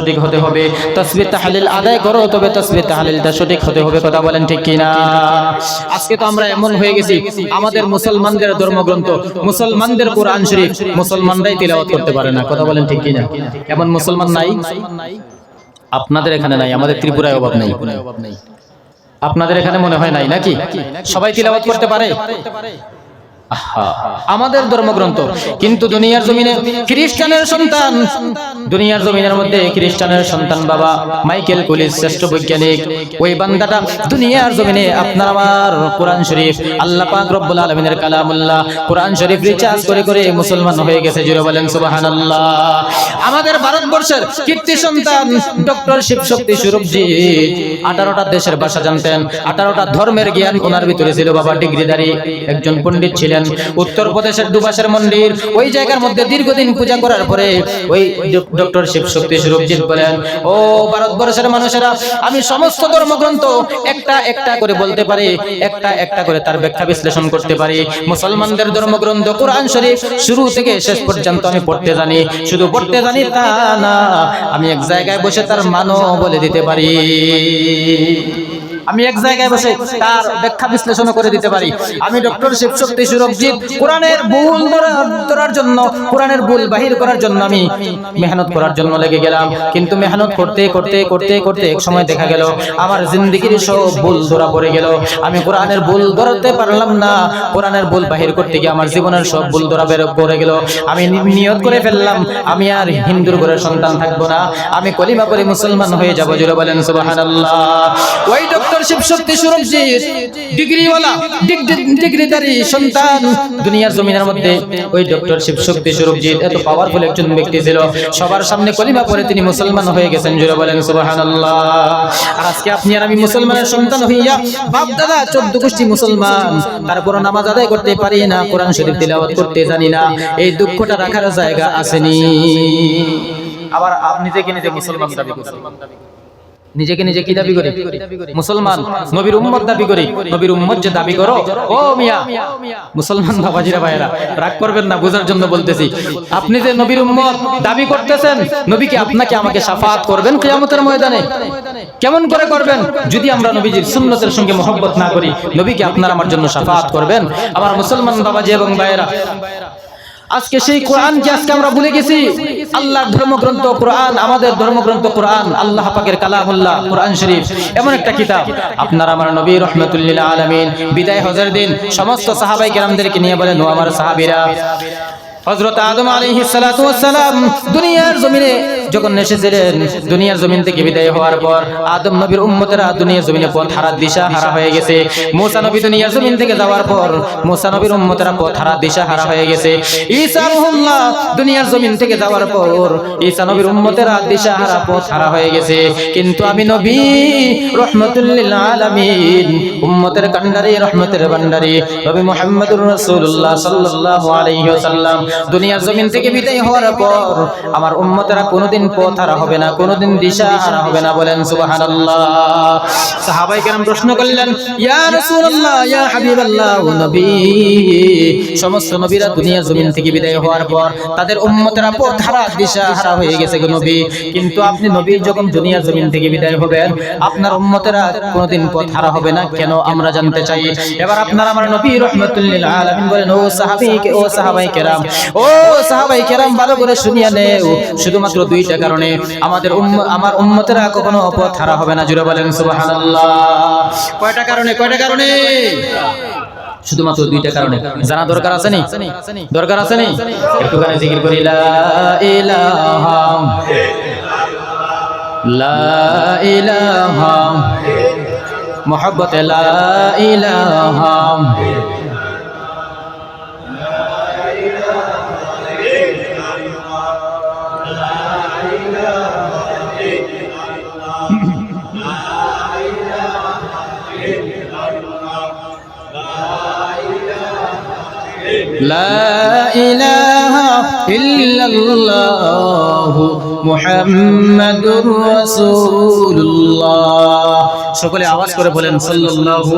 সঠিক হতে হবে। তাসবিহ তাহলিল আদায় করো, তবে তাসবিহ তাহলিলটা সঠিক হতে হবে। কথা বলেন ঠিক কিনা? আজকে তো আমরা এমন হয়ে গেছি, আমাদের মুসলমানদের ধর্মগ্রন্থ, মুসলমানদের কোরআন শরীফ মুসলমানরাই তিলাওয়াত করতে পারে না। কথা বলেন ঠিক কিনা? এমন মুসলমান নাই? আপনাদের এখানে নাই, আমাদের ত্রিপুরায় অভাব নাই। আপনাদের এখানে মনে হয় নাই নাকি? সবাই তিলাওয়াত করতে পারে? আমাদের ধর্মগ্রন্থ, কিন্তু দুনিয়ার জমিনে খ্রিস্টানের সন্তান, দুনিয়ার জমিনের মধ্যে খ্রিস্টানের সন্তান বাবা মাইকেল কুলিস শ্রেষ্ঠ বৈজ্ঞানিক, ওই বান্দাটা দুনিয়ার জমিনে আপনার আমার কোরআন শরীফ, আল্লাহ পাক রব্বুল আলামিনের কালামুল্লাহ কোরআন শরীফ রিচার্জ করে করে মুসলমান হয়ে গেছে। জুড়ে বলেন সুবহানাল্লাহ। আমাদের ভারতবর্ষের কীর্তি সন্তান ডক্টর শিবশক্তি স্বরূপজি 18টা দেশের ভাষা জানতেন, 18টা ধর্মের জ্ঞান ওনার ভিতরে ছিল। বাবা ডিগ্রিধারী একজন পণ্ডিত ছিলেন। উত্তরপ্রদেশের ডুবাসের মন্দির, ওই জায়গার মধ্যে দীর্ঘদিন পূজা করার পরে ওই ডক্টর শিবশক্তি স্বরূপজি বলেন, ও ভারতবর্ষের মানুষেরা, আমি সমস্ত ধর্মগ্রন্থ একটা একটা করে বলতে পারি, একটা একটা করে তার ব্যাখ্যা বিশ্লেষণ করতে পারি। মুসলমানদের ধর্মগ্রন্থ কোরআন শরীফ শুরু থেকে শেষ পর্যন্ত আমি পড়তে জানি। শুধু পড়তে জানি তা না, আমি এক জায়গায় বসে তার মানও বলে দিতে পারি। আমি এক জায়গায় বসে তার ব্যাখ্যা বিশ্লেষণ করে দিতে পারি। আমি ডক্টর শিবশক্তি স্বরূপজি কোরআনের ভুল ধরার জন্য, কোরআনের ভুল বাহির করার জন্য আমি মেহনত করার জন্য লেগে গেলাম। কিন্তু মেহনত করতে করতে করতে করতে এক সময় দেখা গেল আমার জিন্দেগির সব ভুল ধরা পড়ে গেল। আমি কোরআনের ভুল ধরতে পারলাম না। কোরআনের ভুল বাহির করতে গিয়ে আমার জীবনের সব ভুল ধরা বের পড়ে গেল। আমি নিয়ত করে ফেললাম, আমি আর হিন্দুর ঘরের সন্তান থাকবো না, আমি কলিমা পড়ে মুসলমান হয়ে যাবো। জোরে বলেন সুবহানাল্লাহ। ওই ডক্টর শিবশক্তি স্বরূপজি ডিগ্রিওয়ালা, ডিগ্রিধারী সন্তান দুনিয়ার জমিনের মধ্যে, ওই ডক্টর শিবশক্তি স্বরূপজি এত পাওয়ারফুল একজন ব্যক্তি ছিল। সবার সামনে কলিমা পড়ে তিনি মুসলমান হয়ে গেছেন। জোরে বলেন সুবহানাল্লাহ। আর আজকে আপনি আর আমি মুসলমানের সন্তান হইয়া, বাপ দাদা 14 গোষ্ঠী মুসলমান, তারপর নামাজ আদায় করতে পারি না, কোরআন শরীফ তিলাওয়াত করতে জানি না। এই দুঃখটা রাখার জায়গা আসেনি। আবার আপনি নিজেকে নিজে মুসলমান দাবি করেন, নিজেকে নিজে কি দাবি করে? মুসলমান, নবীর উম্মত দাবি করি। নবীর উম্মত যে দাবি করো, ও মিয়া মুসলমান বাবাজিরা ভাইরা, রাগ করবেন না, বোঝার জন্য বলতেছি। আপনি যে নবীর উম্মত দাবি করতেছেন, নবী কি আপনাকে আমাকে শাফাআত করবেন কিয়ামতের ময়দানে? কেমন করে করবেন? যদি আমরা নবীজির সুন্নতের সঙ্গে মহব্বত না করি, নবী কি আপনার আমার জন্য শাফাআত করবেন? আমার মুসলমান বাবাজি এবং ভাইরা, আজকে সেই কোরআনকে আজকে আমরা ভুলে গেছি। আল্লাহর ধর্মগ্রন্থ কোরআন, আমাদের ধর্মগ্রন্থ কোরআন, আল্লাহ পাকের কালামুল্লাহ কোরআন শরীফ এমন একটা কিতাব। আপনার আমার নবী রাহমাতুল লিল আলামিন বিদায় হজের দিন সমস্ত সাহাবায়ে কেরামদেরকে নিয়ে বলেন, ও আমার সাহাবীরা, হযরত আদম আলাইহিস সালাতু ওয়াস সালাম দুনিয়ার জমিনে যখন এসেছিলেন, দুনিয়ার জমিন থেকে বিদায় হওয়ার পর আদম নবীর উম্মতেরা দুনিয়ার জমিনে পথ হারা, দিশা হারা হয়ে গেছে। মুসা নবী দুনিয়ার জমিন থেকে যাওয়ার পর মুসা নবীর উম্মতেরা পথ হারা, দিশা হারা হয়ে গেছে। ঈসা রূহুল্লাহ দুনিয়ার জমিন থেকে যাওয়ার পর ঈসা নবীর উম্মতেরা দিশা হারা, পথ হারা হয়ে গেছে। কিন্তু আমি নবী রাহমাতুল লিল আলামিন, উম্মতের কান্ডারি, রহমতের ভান্ডারি নবী মুহাম্মদুর রাসূলুল্লাহ সাল্লাল্লাহু আলাইহি ওয়াসাল্লাম দুনিয়ার জমিন থেকে বিদায় হওয়ার পর আমার উম্মতেরা কোনোদিন পথ হারা হবে না, কোনোদিন দিশা হারা হবে না। বলেন সুবহানাল্লাহ। সাহাবায়ে কেরাম প্রশ্ন করলেন, ইয়া রাসূলুল্লাহ, ইয়া হাবিবাল্লাহ, ও নবী, সমস্ত নবীরা দুনিয়ার জমিন থেকে বিদায় হওয়ার পর তাদের উম্মতেরা পথ হারা, দিশা হারা হয়ে গেছে গো নবী, কিন্তু আপনি নবী যখন দুনিয়ার জমিন থেকে বিদায় হবেন, আপনার উম্মতেরা কোনোদিন পথ হারা হবে না কেন? আমরা জানতে চাই। এবার আপনার আমার নবী রাহমাতুল লিল আলামিন বলেন, ও সাহাবায়ে কেরাম, ও সাহাবায়ে কেরাম, ভালো করে শুনিয়া নেও। শুধুমাত্র 2টা কারণে আমার উম্মতেরা কখনো পথ হারা হবে না। জুড়ে বলেন সুবহানাল্লাহ। কয়টা কারণে? কয়টা কারণে? শুধুমাত্র 2টা কারণে। জানা দরকার আছে নি? দরকার আছে নি? একটু গানে জিকির করি, লা ইলাহা লা ইলাহা মুহাব্বত, লা ইলাহা লা ইলাহা ইল্লাল্লাহ মুহাম্মাদুর রাসূলুল্লাহ। সকলে আওয়াজ করে বলেন সাল্লাল্লাহু।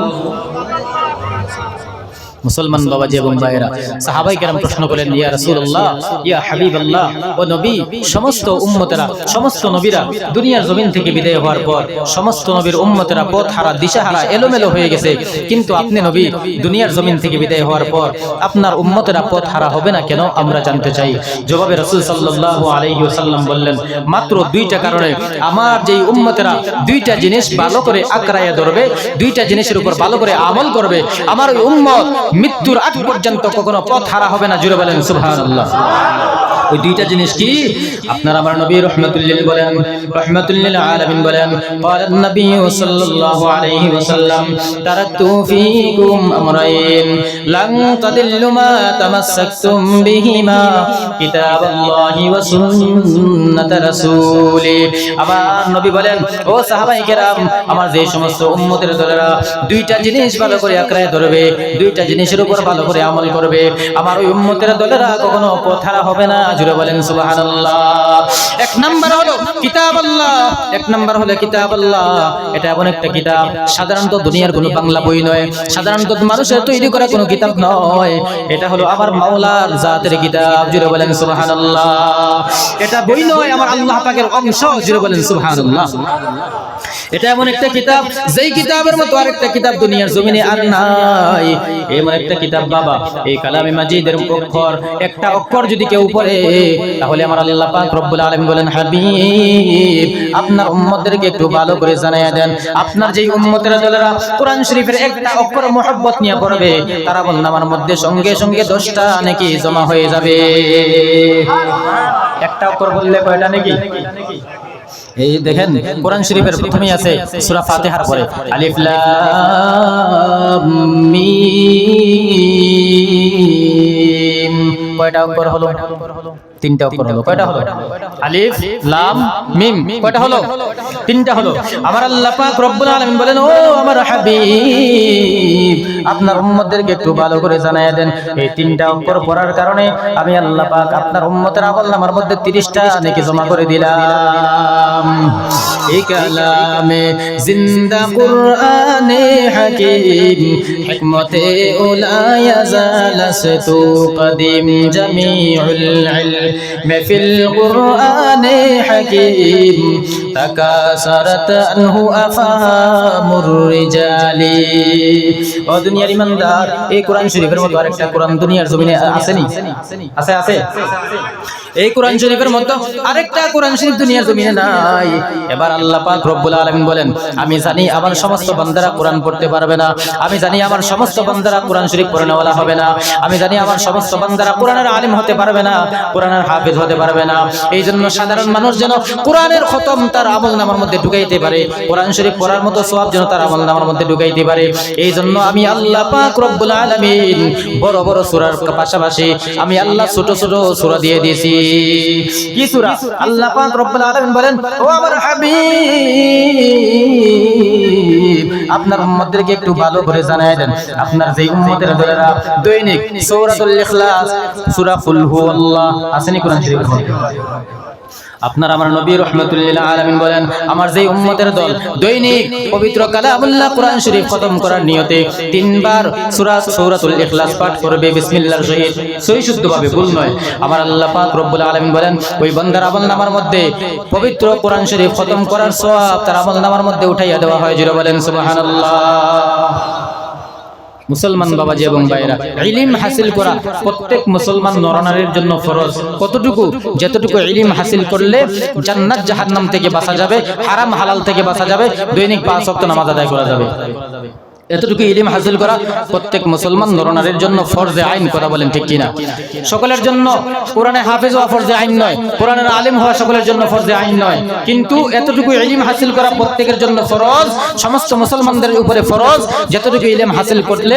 মুসলমান বাবাজি এবং ভাইয়েরা, সাহাবায়ে কেরাম প্রশ্ন করলেন, ইয়া রাসূলুল্লাহ, ইয়া হাবিবাল্লাহ, ও নবী, সমস্ত উম্মতেরা, সমস্ত নবীরা দুনিয়ার জমিন থেকে বিদায় হওয়ার পর সমস্ত নবীর উম্মতেরা পথহারা, দিশাহারা, এলোমেলো হয়ে গেছে, কিন্তু আপনি নবী দুনিয়ার জমিন থেকে বিদায় হওয়ার পর আপনার উম্মতেরা পথহারা হবে না কেন, আমরা জানতে চাই। জবাবে রাসূল সাল্লাল্লাহু আলাইহি ওয়াসাল্লাম বললেন, মাত্র দুইটা কারণে আমার যেই উম্মতেরা দুইটা জিনিস ভালো করে আঁকড়াইয়া ধরবে, দুইটা জিনিসের উপর ভালো করে আমল করবে, আমার ওই উম্মত মৃত্যুর আগ পর্যন্ত কখনো পথ হারা হবে না। জুড়ে বলেন সুবহানাল্লাহ। ওই দুইটা জিনিস কি? আপনার আমার নবী রাহমাতুল লিল বলেন, রাহমাতুল লিল আলামিন বলেন, ক্বালান নবী সাল্লাল্লাহু আলাইহি ওয়াসাল্লাম, তারাকতু ফীকুম আমরাইন লান তাদিল্লু মা তামাসসাকতুম বিহিমা, কিতাবাল্লাহি ওয়া সুন্নাত রাসূলি। আমার নবী বলেন, ও সাহাবায়ে কেরাম, আমার যে সমস্ত উম্মতের দলেরা দুইটা জিনিস ভালো করে আঁকড়ায় ধরবে, দুইটা জিনিসের উপর ভালো করে আমল করবে, আমার ওই উম্মতের দলেরা কখনো পথহারা হবে না। জুড়ে বলেন সুবহানাল্লাহ। এক নাম্বার হলো কিতাবাল্লাহ, এক নাম্বার হলো কিতাবাল্লাহ। এটা এমন একটা কিতাব, সাধারণত দুনিয়ার কোনো বাংলা বই নয়, সাধারণত মানুষের তৈরি করা কোনো কিতাব নয়, এটা হলো আমার মাওলার জাতের কিতাব। জুড়ে বলেন সুবহানাল্লাহ। এটা বই নয়, আমার আল্লাহ পাকের অংশ। জুড়ে বলেন সুবহানাল্লাহ। এটা এমন একটা কিতাব, যেই কিতাবের মতো আরেকটা কিতাব দুনিয়ার জমিনে আর নাই। এমন একটা কিতাব বাবা, এই কালামে মাজিদের অক্ষর, একটা অক্ষর যদি কেউ পড়ে, তাহলে আমার আল্লাহ পাক রব্বুল আলামিন বলেন, হাবিব, আপনার উম্মতদেরকে একটু ভালো করে জানাইয়া দেন, আপনার যেই উম্মতের দলেরা কোরআন শরীফের একটা অক্ষর মোহাব্বত নিয়ে পড়বে, তারা বলেন আমার মধ্যে সঙ্গে সঙ্গে 10টা নেকি জমা হয়ে যাবে। একটা অক্ষর বললে কয়টা নেকি? এই দেখেন, কোরআন শরীফের প্রথমেই আছে সূরা ফাতিহার পরে আলিফ লাম মিম। কয়টা অক্ষর হলো? 3টা অক্ষর হলো। কয়টা হলো? আলিফ লাম মিম। কয়টা হলো? 3টা হলো। আমার আল্লাহ পাক রব্বুল আলামিন বলেন, ও আমার হাবিব, আপনার উম্মতদেরকে একটু ভালো করে জানাইয়া দেন, এই 3টা অক্ষর পড়ার কারণে আমি আল্লাহ পাক আপনার উম্মতের আমলনামার মধ্যে 30টা নেকি জমা করে দিলাম। এই কালামে জিন্দা কুরআনে হাকীম, হিকমতে উলায়া জালাসতু কদিম, জামিউল ইলম ফিল কুরআনে হাকীম, তাকাসারাত আনহু আফামুর রিজালি। ও দুনিয়ার ইমানদার, এই কোরআন শরীফের মতো আরেকটা কোরআন দুনিয়ার জমিনে আসেনি? আছে? আছে? এই কোরআন শরীফের মতো আরেকটা কোরআন শরীফ দুনিয়ার জমিনে নাই। এবার আল্লাহ পাক রব্বুল আলামিন বলেন, আমি জানি আমার সমস্ত বান্দারা কোরআন পড়তে পারবে না, আমি জানি আমার সমস্ত বান্দারা কোরআন শরীফ পড়নেওয়ালা হবে না, আমি জানি আমার সমস্ত বান্দারা কোরআনের আলিম হতে পারবে না, কোরআনের হাফেজ হতে পারবে না। এই জন্য সাধারণ মানুষ যেন কোরআনের খতম তার আমলনামার মধ্যে ঢুকাইতে পারে, কোরআন শরীফ পড়ার মতো সওয়াব যেন তার আমলনামার মধ্যে ঢুকাইতে পারে। এই জন্য আমি আল্লাহ পাক রব্বুল আলামিন বড় বড় সূরার পাশাপাশি আমি আল্লাহ ছোট ছোট সূরা দিয়ে দিয়েছি। কি সূরা? আল্লাহ পাক রব্বুল আলামিন বলেন, ও আমার হাবিব, আপনার উম্মতদেরকে একটু ভালো করে জানায় দেন, আপনার যেই উম্মতের দলেরা দৈনিক সূরাতুল ইখলাস, সূরা কুল হুয়াল্লাহ আসেনি কোরআন শরীফের মধ্যে? আপনার আমার নবী রাহমাতুল লিল আলামিন বলেন, আমার যেই উম্মতের দল দৈনিক পবিত্র কালামুল্লাহ কোরআন শরীফ খতম করার নিয়তে 3 বার সূরাতুল ইখলাস পাঠ করবে বিসমিল্লাহর সহিত, সহি শুদ্ধভাবে, ভুল নয়। আমার আল্লাহ পাক রব্বুল আলামিন বলেন, ওই বান্দার আমলনামার মধ্যে পবিত্র কোরআন শরীফ খতম করার সওয়াব তার আমলনামার মধ্যে উঠাইয়া দেওয়া হয়। জোরে বলেন সুবহানাল্লাহ। মুসলমান বাবাজি এবং ভাইরা, ইলম হাসিল করা প্রত্যেক মুসলমান নরনারীর জন্য ফরজ। কতটুকু? যতটুকু ইলম হাসিল করলে জান্নাত জাহান্নাম থেকে বাঁচা যাবে, হারাম হালাল থেকে বাঁচা যাবে, দৈনিক 5 ওয়াক্ত নামাজ আদায় করা যাবে। এতটুকু ইলম হাসিল করা প্রত্যেক মুসলমান নরনারীর জন্য ফরজে আইন। কথা বলেন ঠিক কিনা? সকলের জন্য কোরআনে হাফেজ হওয়া ফরজে আইন নয়, কোরআনের আলেম হওয়া সকলের জন্য ফরজে আইন নয়, কিন্তু এতটুকু ইলম হাসিল করা প্রত্যেকের জন্য ফরজ, সমস্ত মুসলমানদের উপরে ফরজ। যতটুকু ইলম হাসিল করলে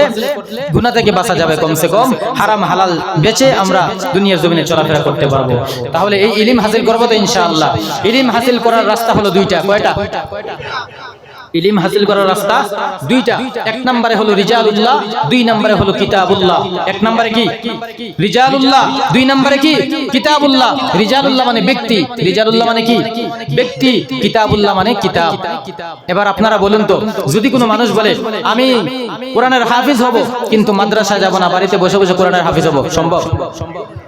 গুনাহ থেকে বাঁচা যাবে, কমসে কম হারাম হালাল বেঁচে আমরা দুনিয়ার জমিনে চলাফেরা করতে পারবো। তাহলে এই ইলম হাসিল করবো তো ইনশাআল্লাহ। ইলম হাসিল করার রাস্তা হলো 2টা। কয়টা? ইলম হাসিল করার রাস্তা দুইটা। এক নম্বরে হলো রিজালুল্লাহ, দুই নম্বরে হলো কিতাবুল্লাহ। এক নম্বরে কি রিজালুল্লাহ, দুই নম্বরে কি কিতাবুল্লাহ। রিজালুল্লাহ মানে ব্যক্তি, রিজালুল্লাহ মানে কি ব্যক্তি, কিতাবুল্লাহ মানে কিতাব। এবার আপনারা বলুন তো, যদি কোনো মানুষ বলে আমি কোরআনের হাফিজ হব কিন্তু মাদ্রাসা যাব না, বাড়িতে বসে বসে কোরআনের হাফিজ হব, সম্ভব?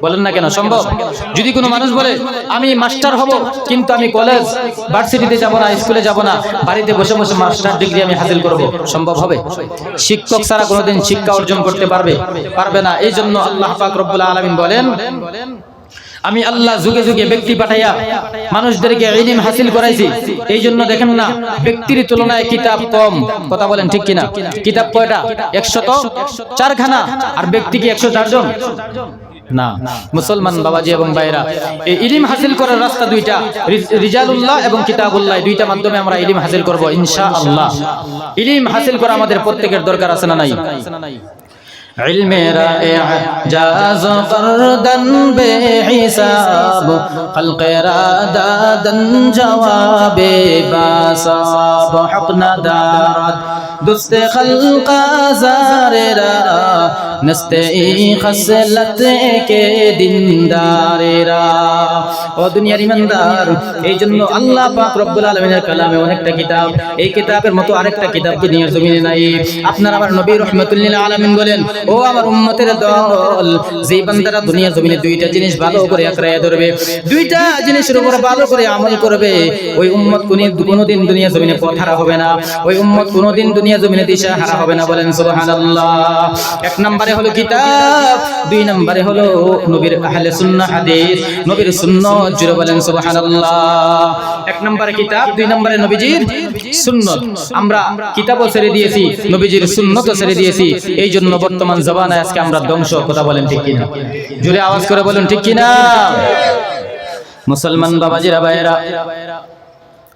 বলেন না কেন সম্ভব? যদি কোনো মানুষ বলে আমি মাস্টার হব কিন্তু আমি কলেজ ভার্সিটিতে যাব না, স্কুলে যাব না, বাড়িতে বসে বসে মাস্টার ডিগ্রি আমি হাসিল করব, সম্ভব হবে? শিক্ষক ছাড়া কোনোদিন শিক্ষা অর্জন করতে পারবে না। এই জন্য আল্লাহ পাক রব্বুল আলামিন বলেন, আমি আল্লাহ যুগে যুগে ব্যক্তি পাঠাইয়া মানুষদেরকে ইলম হাসিল করাইছি। এই জন্য দেখেন না ব্যক্তির তুলনায় কিতাব কম। কথা বলেন ঠিক কিনা? কিতাব কয়টা? 104 খানা, আর ব্যক্তি কি 104 জন? না। মুসলমান বাবাজি এবং ভাইরা, এই ইলম হাসিল করার রাস্তা দুইটা, রিজালুল্লাহ এবং কিতাবুল্লাহ। দুইটা মাধ্যমে আমরা ইলম হাসিল করব ইনশাআল্লাহ। ইলম হাসিল করা আমাদের প্রত্যেকের দরকার আছে না নাই? ইলমে রা'জাজ করদান বেহিসাব, খলকে রাদাদান জওয়াবে বাসাব, হক নাদারাত দুস্তে খলকা জারেরা, নস্তে ই খসলত কে দিনদারেরা। ও দুনিয়ার ইমানদার, এই জন্য আল্লাহ পাক রব্বুল আলামিনের কালামে অনেকটা কিতাব, এই কিতাবের মতো আরেকটা কিতাব দুনিয়ার জমিনে নাই। আপনার আমার নবী রাহমাতুল লিল আলামিন বলেন, ও আমার উম্মতের দল, যে বান্দারা দুনিয়ার জমিনে দুইটা জিনিস ভালো করে আঁকড়াইয়া ধরবে, দুইটা জিনিসের উপর ভালো করে আমল করবে, ওই উম্মত কোনদিন দুনিয়া জমিনে পথহারা হবে না, ওই উম্মত কোনদিন দুনিয়া জমিনে দিশাহারা হবে না। বলেন সুবহানাল্লাহ। এক নম্বরে হলো কিতাব, দুই নম্বরে হলো নবীর আহলে সুন্নাহ হাদিস, নবীর সুন্নাত। জুড়ে বলেন সুবহানাল্লাহ। এক নম্বরে কিতাব, দুই নম্বরে নবীজির সুন্নাত। আমরা কিতাবও ছেড়ে দিয়েছি, নবীজির সুন্নাতও ছেড়ে দিয়েছি। এই জন্য বর্তমান জমানায় আজকে আমরা ধ্বংস। কথা বলেন ঠিক কিনা? জোরে আওয়াজ করে বলেন ঠিক কিনা? মুসলমান বাবাজিরা ভাইয়েরা,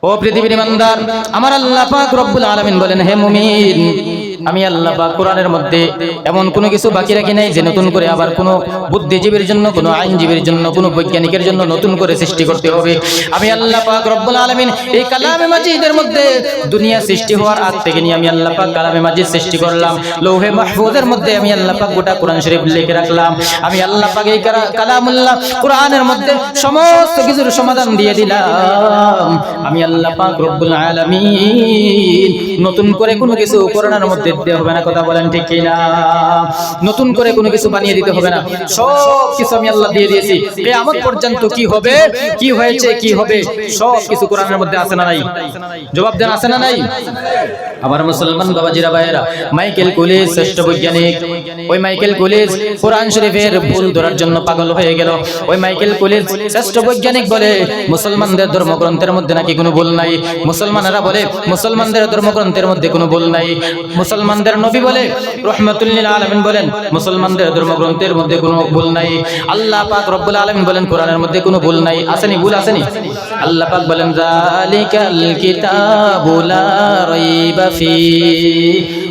ও পৃথিবীর ইমানদার, আমার আল্লাহ পাক রব্বুল আলামিন বলেন, হে মুমিন, আমি আল্লাহ পাক কোরআনের মধ্যে এমন কোনো কিছু বাকি রাখি নাই যে নতুন করে আবার কোনো বুদ্ধিজীবীর জন্য, কোনো আইনজীবীর জন্য, কোনো বৈজ্ঞানিকের জন্য নতুন করে সৃষ্টি করতে হবে। আমি আল্লাহ পাক রব্বুল আলামিন এই কালামে মাজিদের মধ্যে দুনিয়া সৃষ্টি হওয়ার আগ থেকে নিয়ে আমি আল্লাহ পাক কালামে মাজিদ সৃষ্টি করলাম। লৌহে মাহফুজের মধ্যে আমি আল্লাহ পাক গোটা কোরআন শরীফ লিখে রাখলাম। আমি আল্লাহ পাক এই কালামুল্লাহ কোরআনের মধ্যে সমস্ত কিছুর সমাধান দিয়ে দিলাম। আমি আল্লাহ পাক রব্বুল আলামিন নতুন করে কোনো কিছু কোরআনের মধ্যে দিতে হবে না। কথা বলেন ঠিক কিনা? নতুন করে কোনো কিছু বানিয়ে দিতে হবে না, সব কিছু আমি আল্লাহ দিয়ে দিয়েছি। কিয়ামত পর্যন্ত কি হবে, কি হয়েছে, কি হবে, সব কিছু কোরআনের মধ্যে আছে না নাই? জবাব দেন, আছে না নাই? আমার মুসলমান বাবাজিরা ভাইয়েরা, মাইকেল কুলিস শ্রেষ্ঠ বৈজ্ঞানিক, ওই মাইকেল কুলিস কোরআন শরীফের ভুল ধরার জন্য পাগল হয়ে গেল। ওই মাইকেল কুলিস শ্রেষ্ঠ বৈজ্ঞানিক বলে মুসলমানদের ধর্মগ্রন্থের মধ্যে নাকি কোনো ভুল নাই। মুসলমানেরা বলে মুসলমানদের ধর্মগ্রন্থের মধ্যে কোনো ভুল নাই। মুসলমানদের নবী বলে রাহমাতুল লিল আলামিন বলেন মুসলমানদের ধর্মগ্রন্থের মধ্যে কোনো ভুল নাই। আল্লাহ পাক রব্বুল আলামিন বলেন কোরআনের মধ্যে কোনো ভুল নাই। আসেনি? ভুল আসেনি? আল্লাহ পাক বলেন যালিকাল কিতাবু লা রাইবা ফি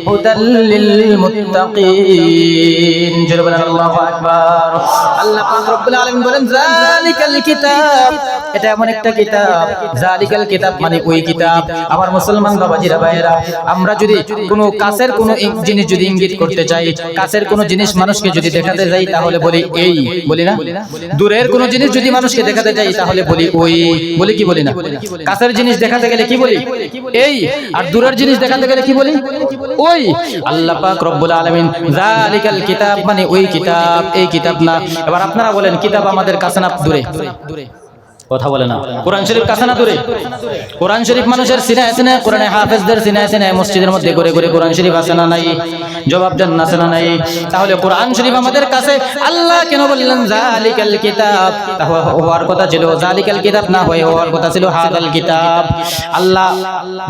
হুদাল লিল মুত্তাকিন। জোরে বলেন আল্লাহু আকবার। আল্লাহ পাক রব্বুল আলামিন বলেন যালিকাল কিতাব, এটা এমন একটা কিতাব। যালিকাল কিতাব মানে ওই কিতাব। আমার মুসলমান বাবাজিরা ভাইয়েরা, আমরা যদি কোনো কাছের কোনো জিনিস যদি ইঙ্গিত করতে চাই, কাছের কোনো জিনিস মানুষকে যদি দেখাতে যাই তাহলে বলি এই, বলি না? দূরের কোনো জিনিস যদি মানুষকে দেখাতে যাই তাহলে বলি ওই, বলি কি বলি না? কাছের জিনিস দেখাতে গেলে কি বলি? এই। আর দূরের জিনিস দেখাতে গেলে কি বলি? ওই। আল্লাহ পাক রব্বুল আলামিন যালিকাল কিতাব মানে ওই কিতাব, এই কিতাব না। এবার আপনারা বলেন কিতাব আমাদের কাছে না দূরে? কথা বলে না। কোরআন শরীফ কাছে না দূরে? কোরআন শরীফ মানুষের সিনায় আছে না? কোরআনে হাফেজদের সিনায় আছে না? মসজিদের মধ্যে ঘুরে ঘুরে কোরআন শরীফ আছে না নাই? জবাব দেন, আছে না নাই? তাহলে কোরআন শরীফ আমাদের কাছে, আল্লাহ কেন বললেন যালিকাল কিতাব? হওয়ার কথা ছিল যালিকাল কিতাব, না হয়ে হওয়ার কথা ছিল হাদাল কিতাব। আল্লাহ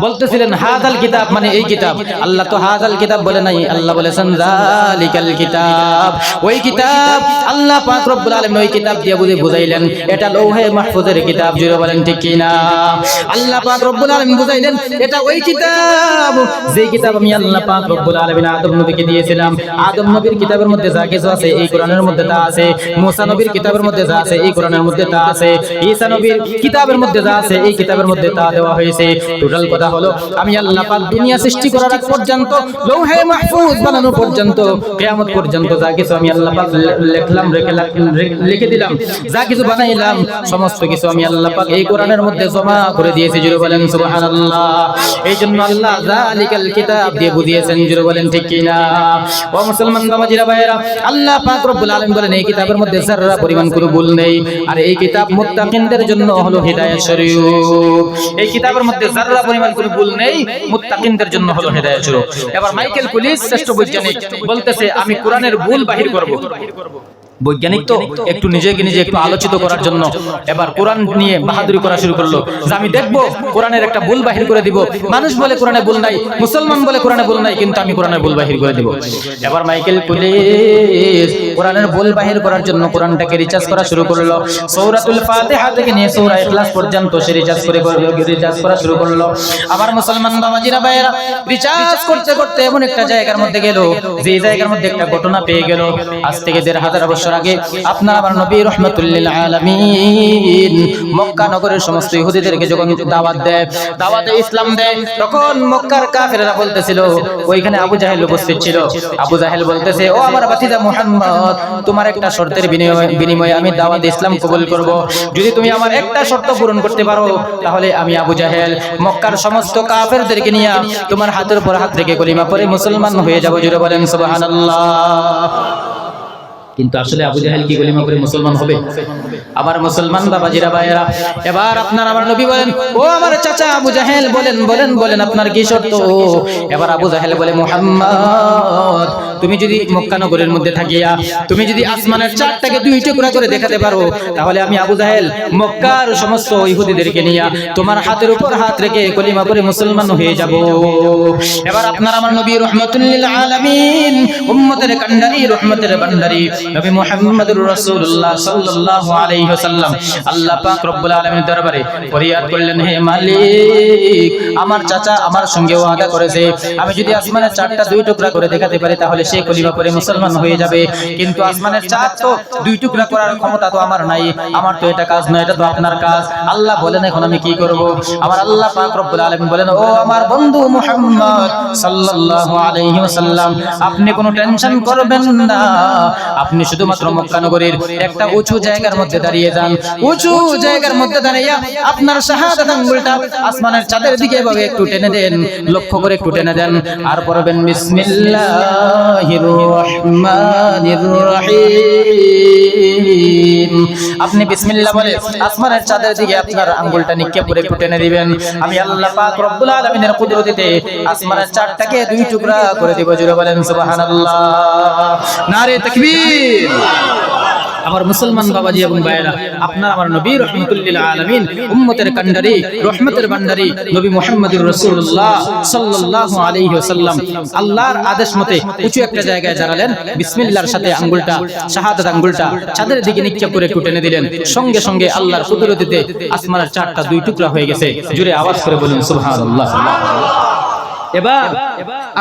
বলতেছিলেন হাদাল কিতাব মানে এই কিতাব। আল্লাহ তো হাদাল কিতাব বলে নাই, আল্লাহ বলেছেন যালিকাল কিতাব, ওই কিতাব। আল্লাহ পাক রব্বুল আলামিন ওই কিতাব দিয়ে বুঝাইলেন এটা লৌহে মাহফুজের কিতাব। জুড়ে বলেন ঠিক কিনা? আল্লাহ পাক রব্বুল আলামিন বুঝাইলেন এটা ওই কিতাব, যে কিতাব আমি আল্লাহ পাক রব্বুল আলামিন আদম নবীকে দিয়েছিলাম। আদম নবীর কিতাবের মধ্যে যা কিছু আছে এই কোরআনের মধ্যে তা আছে, মুসা নবীর কিতাবের মধ্যে যা আছে এই কোরআনের মধ্যে তা আছে, ঈসা নবীর কিতাবের মধ্যে যা আছে এই কিতাবের মধ্যে তা দেওয়া হয়েছে। টোটাল কথা হলো আমি আল্লাহ পাক দুনিয়া সৃষ্টি করার আগ পর্যন্ত, লৌহে মাহফুজ বানানো পর্যন্ত, কিয়ামত পর্যন্ত যা কিছু আমি আল্লাহ পাক লিখলাম, লিখে দিলাম, যা কিছু বানাইলাম সমস্ত কিছু আমি আল্লাহ পাক এই কোরআনের মধ্যে জমা করে দিয়েছি। জুড়ে বলেন সুবহানাল্লাহ। এই জন্য আল্লাহ যালিকাল কিতাব দিয়ে বুঝিয়েছেন। জুড়ে বলেন ঠিক কি না? ও মুসলমান বাবাজিরা ভাইরা, আল্লাহ পাক রব্বুল আলামিন বলেন এই কিতাবের মধ্যে যারা পরিমাণ কোনো ভুল নেই। আর এই কিতাব মুত্তাকিনদের জন্য হলো হিদায়াত স্বরূপ। এই কিতাবের মধ্যে যারা পরিমাণ কোনো ভুল নেই, মুত্তাকিনদের জন্য হলো হিদায়াত স্বরূপ। এবার মাইকেল পুলিশ শ্রেষ্ঠ বৈজ্ঞানিক বলতেছে আমি কোরআনের ভুল বাহির করব। বৈজ্ঞানিক তো একটু নিজেকে নিজে একটু আলোচিত করার জন্য এবার কোরআন নিয়ে বাহাদুরি করা শুরু করলো যে আমি দেখবো কোরআনের একটা ভুল বাহির করে দিব। মানুষ বলে কোরআনে ভুল নাই, মুসলমান বলে কোরআনে ভুল নাই, কিন্তু আমি কোরআনের ভুল বাহির করে দিব। এবার মাইকেল পুলিশ কোরআনের ভুল বাহির করার জন্য কোরআনটাকে রিচার্জ করা শুরু করলো। সূরাতুল ফাতিহা থেকে নিয়ে সূরা ইখলাস পর্যন্ত সে রিচার্জ করা শুরু করলো। আবার মুসলমান বাবাজিরা ভাইয়েরা রিচার্জ করতে করতে এমন একটা জায়গার মধ্যে গেল, যে জায়গার মধ্যে একটা ঘটনা পেয়ে গেল। আজ থেকে ১৫০০ বছর আগে আপনার আমার নবী রাহমাতুল লিল আলামিন মক্কা নগরের সমস্ত ইহুদিদেরকে যখন দাওয়াতে ইসলাম দেয়, তখন মক্কার কাফেররা বলতেছিল, ওইখানে আবু জাহেল উপস্থিত ছিল। আবু জাহেল বলতেছে, ও আমার ভাতিজা মুহাম্মদ, তোমার একটা শর্তের বিনিময়ে আমি দাওয়াত ইসলাম কবুল করব। যদি তুমি আমার একটা শর্ত পূরণ করতে পারো, তাহলে আমি আবু জাহেল মক্কার সমস্ত কাফেরদেরকে নিয়ে তোমার হাতের উপর হাত রেখে কলিমা পড়ে মুসলমান হয়ে যাব। জুড়ে বলেন সুবহানাল্লাহ। কিন্তু আসলে আবু জাহেল কি কলিমা করে মুসলমান হবে? আবার মুসলমান বাবাজিরা ভাইয়েরা, এবার আপনার আমার নবী বলেন, ও আমার চাচা আবু জাহেল, বলেন আপনার কি শর্ত? এবার আবু জাহেল বলে, মুহাম্মদ, তুমি যদি মক্কা নগরের মধ্যে থাকিয়া তুমি যদি আসমানের চাঁদটাকে 2 টুকরা করে দেখাতে পারো, তাহলে আমি আবু জাহেল মক্কার সমস্ত ইহুদিদেরকে নিয়ে তোমার হাতের উপর হাত রেখে কলিমা করে মুসলমান হয়ে যাব। এবার আপনার আমার নবী রাহমাতুল লিল আলামিন, উম্মতের কান্ডারি, রহমতের ভান্ডারি নবী মুহাম্মদুর রাসূলুল্লাহ সাল্লাল্লাহু আলাইহি ওয়াসাল্লাম আল্লাহ পাক রব্বুল আলামিনের দরবারে ফরিয়াদ করলেন, হে মালিক, আমার চাচা আমার সঙ্গে ওয়াদা করেছে আমি যদি আসমানের চাঁদটা 2 টুকরা করে দেখাতে পারি তাহলে সে কলিমা পড়ে মুসলমান হয়ে যাবে। কিন্তু আসমানের চাঁদ তো 2 টুকরা করার ক্ষমতা তো আমার নাই, আমার তো এটা কাজ নয়, এটা তো আপনার কাজ। আল্লাহ বলেন, এখন আমি কি করব? আমার আল্লাহ পাক রব্বুল আলামিন বলেন, ও আমার বন্ধু মুহাম্মদ সাল্লাল্লাহু আলাইহি ওয়াসাল্লাম, আপনি কোনো টেনশন করবেন না, আপনি শুধুমাত্র মক্কা নগরীর একটা উঁচু জায়গার মধ্যে দাঁড়িয়ে যান। উঁচু জায়গার মধ্যে দাঁড়িয়ে আপনার শাহাদাত আঙ্গুলটা আসমানের চাঁদের দিকে এভাবে একটু টেনে দেন, লক্ষ্য করে একটু টেনে দেন, আর পড়বেন বিসমিল্লাহির রহমানির রহিম। আপনি বিসমিল্লাহ বলে আসমানের চাঁদের দিকে আপনার আঙ্গুলটা নিক্ষেপ করে একটু টেনে দিবেন। আমি আল্লাহ পাক রব্বুল আলামিনের কুদরতিতে আসমানের চাঁদটাকে 2 টুকরা করে দিব। জোরে বলেন সুবহানাল্লাহ, নারে তাকবীর। আমার মুসলমান বাবাজি এবং ভাইরা, আপনার আমার নবী রাহমাতুল লিল আলামিন, উম্মতের কান্ডারি, রহমতের ভান্ডারি নবী মুহাম্মদুর রাসূলুল্লাহ সাল্লাল্লাহু আলাইহি ওয়াসাল্লাম আল্লাহর আদেশ মতে উঁচু একটা জায়গায় দাঁড়ালেন, বিসমিল্লাহর সাথে আঙ্গুলটা, শাহাদাত আঙ্গুলটা চাঁদের দিকে নিক্ষেপ করে একটু টেনে দিলেন। সঙ্গে সঙ্গে আল্লাহর কুদরতিতে আসমানের চাঁদটা 2 টুকরা হয়ে গেছে। জোরে আওয়াজ করে বলুন সুবহানাল্লাহ। এবার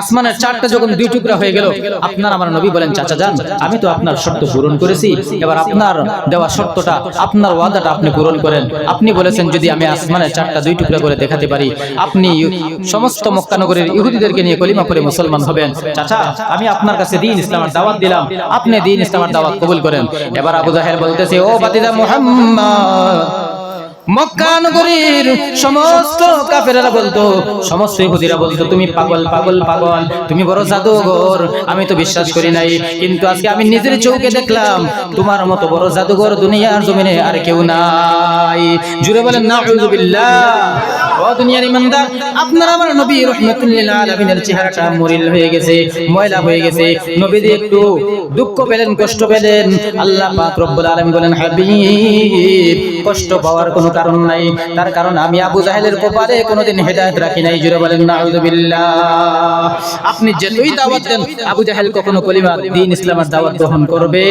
আসমানের চাঁদটা যখন 2 টুকরা হয়ে গেল, আপনার আমার নবী বলেন, চাচা যান, আমি তো আপনার শর্ত পূরণ করেছি, এবার আপনার দেওয়া শর্তটা, আপনার ওয়াদাটা আপনি পূরণ করেন। আপনি বলেছেন যদি আমি আসমানের চাঁদটা 2 টুকরা করে দেখাতে পারি, আপনি সমস্ত মক্কা নগরের ইহুদিদেরকে নিয়ে কলিমা পড়ে মুসলমান হবেন। চাচা, আমি আপনার কাছে দ্বীন ইসলামের দাওয়াত দিলাম, আপনি দ্বীন ইসলামের দাওয়াত কবুল করেন। এবার আবু জাহেল বলতেছে, ও ভাতিজা মুহাম্মদ, মক্কা নগরীর সমস্ত কাফেররা বলতো, সমস্ত ইহুদিরা বলতো, তুমি পাগল পাগল পাগল, তুমি বড় জাদুঘর। আমি তো বিশ্বাস করি নাই, কিন্তু আজকে আমি নিজের চোখে দেখলাম তোমার মতো বড় জাদুঘর দুনিয়ার জমিনে আর কেউ নাই। জুড়ে বলেন নাউযুবিল্লাহ। ও দুনিয়ার ইমানদার, আপনার আমার নবী রাহমাতুল লিল আলামিনের চেহারাটা মরিল হয়ে গেছে, ময়লা হয়ে গেছে। নবীজি একটু দুঃখ পেলেন, কষ্ট পেলেন। আল্লাহ পাক রব্বুল আলামিন বলেন, হাবিব, কষ্ট পাওয়ার কোনো কারণ নাই, তার কারণ আমি আবু জাহেলের কপালে কোনোদিন হেদায়েত রাখি নাই। জুড়ে বলেন নাউযুবিল্লাহ। আপনি যতই দাওয়াত দেন, আবু জাহেল কখনো কলিমা দ্বীন ইসলামের দাওয়াত গ্রহণ করবে।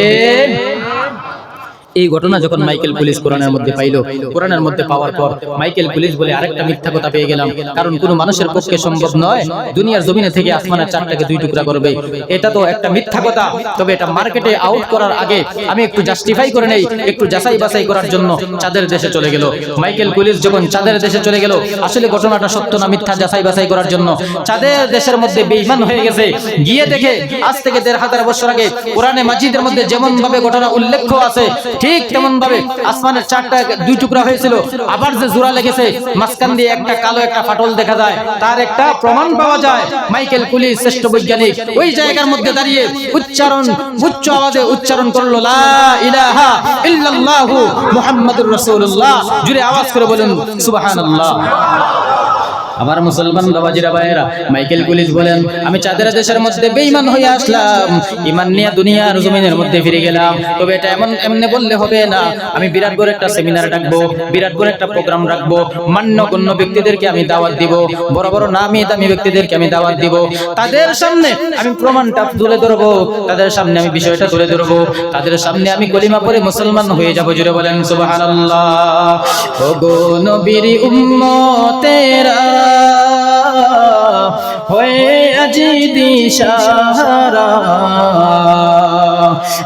এই ঘটনা যখন মাইকেল পুলিশ কোরআনের মধ্যে পাইল, কোরআনের মধ্যে পাওয়ার পর মাইকেল পুলিশ বলে আরেকটা মিথ্যা কথা পেয়ে গেলাম, কারণ কোনো মানুষের পক্ষে সম্ভব নয় দুনিয়ার জমিনে থেকে আসমানের চাঁদটাকে দুই টুকরা করবে। এটা তো একটা মিথ্যা কথা, তবে এটা মার্কেটে আউট করার আগে আমি একটু জাস্টিফাই করে নেই, একটু যাচাই বাছাই করার জন্য চাঁদের দেশে চলে গেল। মাইকেল পুলিশ যখন চাঁদের দেশে চলে গেল, আসলে ঘটনাটা সত্য না মিথ্যা যাচাই বাছাই করার জন্য চাঁদের দেশের মধ্যে বেঈমান হয়ে গেছে। গিয়ে দেখে আজ থেকে ১৫০০ বছর আগে কোরআনে মাজিদের মধ্যে যেমন ভাবে ঘটনা উল্লেখ আছে, ঠিক তেমন ভাবে আসমানের চারটা দুই টুকরা হয়েছিল, আবার যে জোড়া লেগেছে মাঝখান দিয়ে একটা কালো একটা ফাটল দেখা যায়, তার একটা প্রমাণ পাওয়া যায়। মাইকেল পুলিশ শ্রেষ্ঠ বৈজ্ঞানিক ওই জায়গার মধ্যে দাঁড়িয়ে উচ্চ আওয়াজে উচ্চারণ করলো লা ইলাহা ইল্লাল্লাহু মুহাম্মাদুর রাসূলুল্লাহ। জুড়ে আওয়াজ করে বলেন সুবহানাল্লাহ। আমার মুসলমান বাবাজিরা ভাইয়েরা, মাইকেল পুলিশ বলেন আমি চাঁদের দেশের মধ্যে বেঈমান হয়ে আসলাম, ঈমান নিয়ে দুনিয়ার জমিনের মধ্যে ফিরে গেলাম। তবে এটা এমনি বললে হবে না, আমি বিরাট বড় একটা সেমিনার ডাকবো, বিরাট বড় একটা প্রোগ্রাম রাখবো, মান্যগণ্য ব্যক্তিদেরকে আমি দাওয়াত দিব, বড় বড় নামি দামি ব্যক্তিদেরকে আমি দাওয়াত দিব, তাদের সামনে আমি প্রমাণটা তুলে ধরবো, তাদের সামনে আমি বিষয়টা তুলে ধরবো, তাদের সামনে আমি কলিমা পড়ে মুসলমান হয়ে যাব। জুড়ে বলেন সুবহানাল্লাহ। ওগো নবীর উম্মতেরা হয়ে আজি দিশাহারা,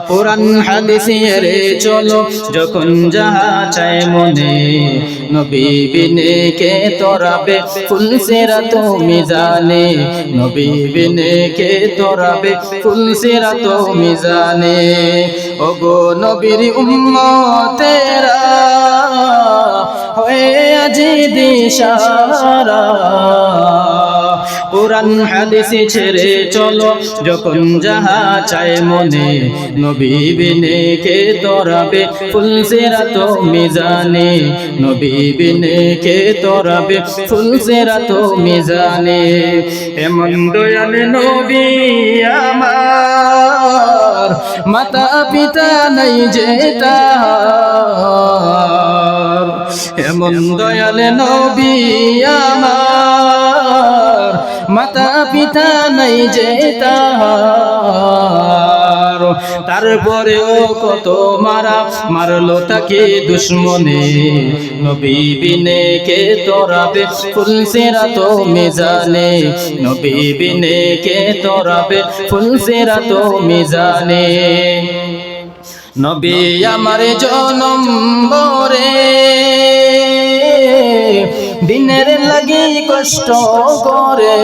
কোরআন হাদিসের চলো যখন যাহা চায় মনে, নবী বিনে কে তোরাবে ফুলসিরাত মিজানে, নবী বিনে কে তোরাবে ফুলসিরাত মিজানে। ওগো নবীর উম্মতেরা হয়ে আজি দিশাহারা, কোরআন হাদিস ছেড়ে চলো যখন যাহা চায় মনে, নবী বিনে কে তোরাবে ফুলসিরাত মিজানে, নবী বিনে কে তোরাবে ফুলসিরাত মিজানে। এমন দয়াল নবী আমার, মাতা পিতা নাই যে তার, এমন দয়াল নবী আমার, মাতা পিতা নাই যে তার, তারপরেও কত মারলো তাকে দুশ্মনে, নবী বিনে কে তোরাবে ফুলসিরাত মিজানে, নবী বিনে কে তোরাবে ফুলসিরাত মিজানে। নবী আমার জনম বরে দিনের লাগি কষ্ট করে,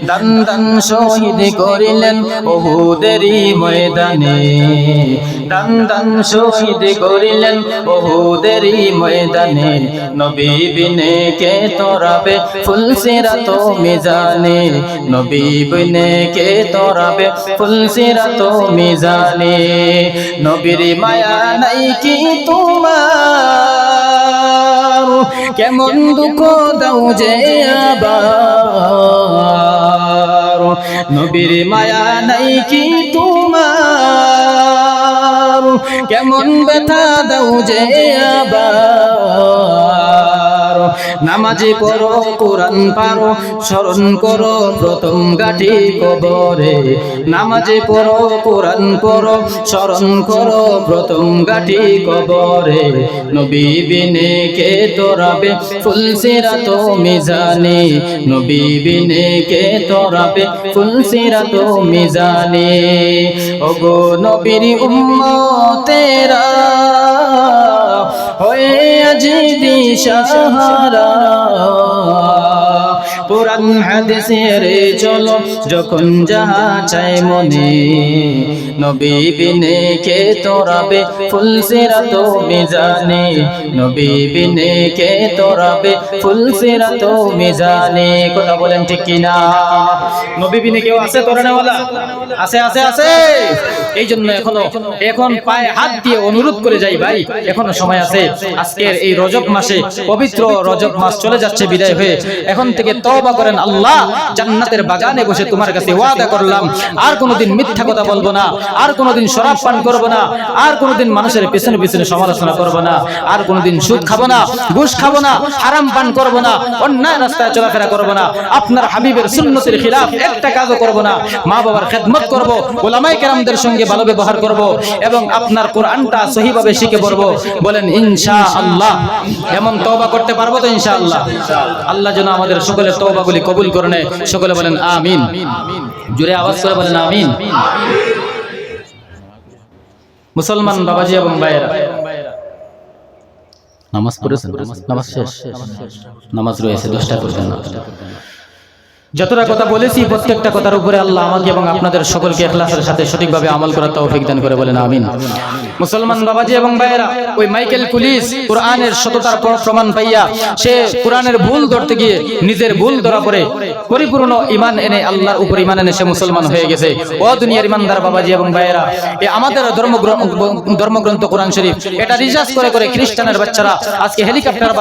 দান দান শহীদ করিলেন উহুদেরই ময়দানে, দান দান শহীদ করিলেন উহুদেরই ময়দানে, নবী বিনে কে তোরাবে ফুলসিরাত মিজানে, নবী বিনে কে তোরাবে ফুলসিরাত মিজানে। নবীর মায়া নাই কি তোমার, কেমন দুঃখ দাও যে আবার, নবীর মায়া নাই কি তোমার, কেমন ব্যথা দাও যে আবার। নামাজে পড়ো কোরআন পারো, স্মরণ করো প্রথম গাঠি কবরে, নামাজে পড়ো কোরআন পড়ো, স্মরণ করো প্রথম গাঠি কবরে, নবী বিনে কে তোরাবে ফুলসিরাত মিজানে, নবী বিনে কে তোরাবে ফুলসিরাত মিজানে। ওগো নবীর উম্মতেরা হয়ে আজি দিশাহারা, কোরআন হাদিসের চলো যখন যাহা চায় মনে, নবী বিনে কে তোরাবে ফুলসিরাত মিজানে, নবী বিনে কে তোরাবে ফুলসিরাত মিজানে। কথা বলেন ঠিক কিনা? নবী বিনে কেউ আছে তোরানেওয়ালা? আছে আছে আছে। এই জন্য এখন পায়ে হাত দিয়ে অনুরোধ করে যাই ভাই, এখনো সময় আছে, আছে আজকের এই রজব মাসে, পবিত্র রজব মাস চলে যাচ্ছে বিদায় হয়ে, এখন থেকে তওবা করেন। আল্লাহ, জান্নাতের বাগানে বসে তোমার কাছে ওয়াদা করলাম আর কোনোদিন মিথ্যা কথা বলবো না, আর কোনোদিন শরাব পান করবো না, আর কোনোদিন মানুষের পেছনে পেছনে সমালোচনা করবো না, আর কোনোদিন সুদ খাবো না, ঘুষ খাবো না, হারাম পান করবো না, অন্যায় রাস্তায় চলাফেরা করবো না, আপনার হাবিবের সুন্নতের খিলাফ একটা কাজও করবো না, মা বাবার খেদমত করবো, ওলামায়ে কেরামদের সঙ্গে ভালো ব্যবহার করবো এবং আপনার কোরআনটা সহিভাবে শিখে পড়বো। বলেন ইনশাআল্লাহ। এমন তওবা করতে পারবো তো ইনশাআল্লাহ? আল্লাহ যেন আমাদের সকলের তওবাগুলি কবুল করে নেয়। সকলে বলেন আমিন। জোরে আওয়াজ করে বলেন আমিন। মুসলমান বাবাজি এবং ভাইয়েরা, নামাজ পড়েছেন? নামাজ শেষ? নামাজ রয়েছে 10টা পর্যন্ত। যতটা কথা বলেছি প্রত্যেকটা কথার উপরে আল্লাহ আমাকে এবং আপনাদের সকলকে ইখলাসের সাথে সঠিকভাবে আমল করার তৌফিক দান করে। বলেন আমিন। মুসলমান বাবাজি এবং ভাইয়েরা, ওই মাইকেল পুলিশ কোরআনের সততার প্রমাণ পাইয়া সে কোরআনের ভুল ধরতে গিয়ে নিজের ভুল ধরা পড়ে পরিপূর্ণ ঈমান এনে আল্লাহর উপর ঈমান এনে সে মুসলমান হয়ে গেছে। ও দুনিয়ার ঈমানদার বাবাজি এবং ভাইয়েরা, এই আমাদের ধর্মগ্রন্থ কোরআন শরীফ, এটা রিসার্চ করে করে খ্রিস্টানের বাচ্চারা আজকে হেলিকপ্টার